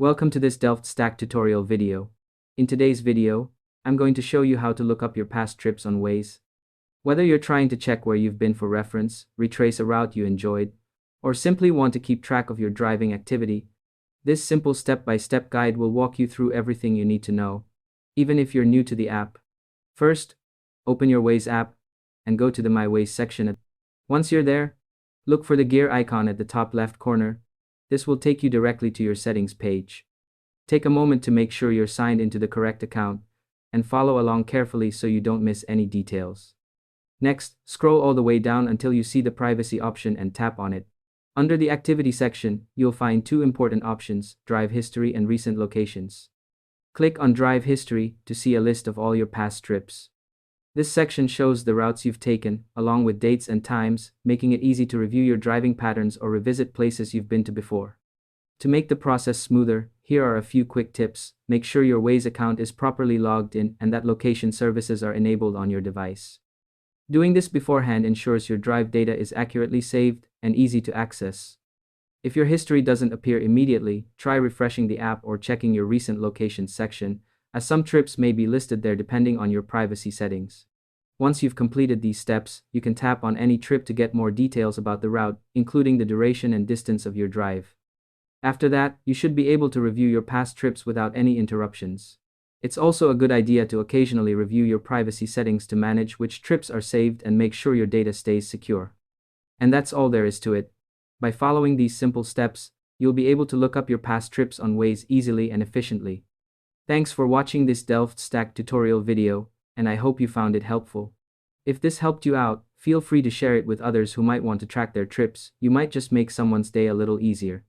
Welcome to this Delft Stack tutorial video. In today's video, I'm going to show you how to look up your past trips on Waze. Whether you're trying to check where you've been for reference, retrace a route you enjoyed, or simply want to keep track of your driving activity, this simple step-by-step guide will walk you through everything you need to know, even if you're new to the app. First, open your Waze app and go to the My Waze section. Once you're there, look for the gear icon at the top left corner. This will take you directly to your settings page. Take a moment to make sure you're signed into the correct account, and follow along carefully so you don't miss any details. Next, scroll all the way down until you see the privacy option and tap on it. Under the activity section, you'll find two important options: drive history and recent locations. Click on drive history to see a list of all your past trips. This section shows the routes you've taken, along with dates and times, making it easy to review your driving patterns or revisit places you've been to before. To make the process smoother, here are a few quick tips. Make sure your Waze account is properly logged in and that location services are enabled on your device. Doing this beforehand ensures your drive data is accurately saved and easy to access. If your history doesn't appear immediately, try refreshing the app or checking your recent locations section, as some trips may be listed there depending on your privacy settings. Once you've completed these steps, you can tap on any trip to get more details about the route, including the duration and distance of your drive. After that, you should be able to review your past trips without any interruptions. It's also a good idea to occasionally review your privacy settings to manage which trips are saved and make sure your data stays secure. And that's all there is to it. By following these simple steps, you'll be able to look up your past trips on Waze easily and efficiently. Thanks for watching this Delft Stack tutorial video, and I hope you found it helpful. If this helped you out, feel free to share it with others who might want to track their trips. You might just make someone's day a little easier.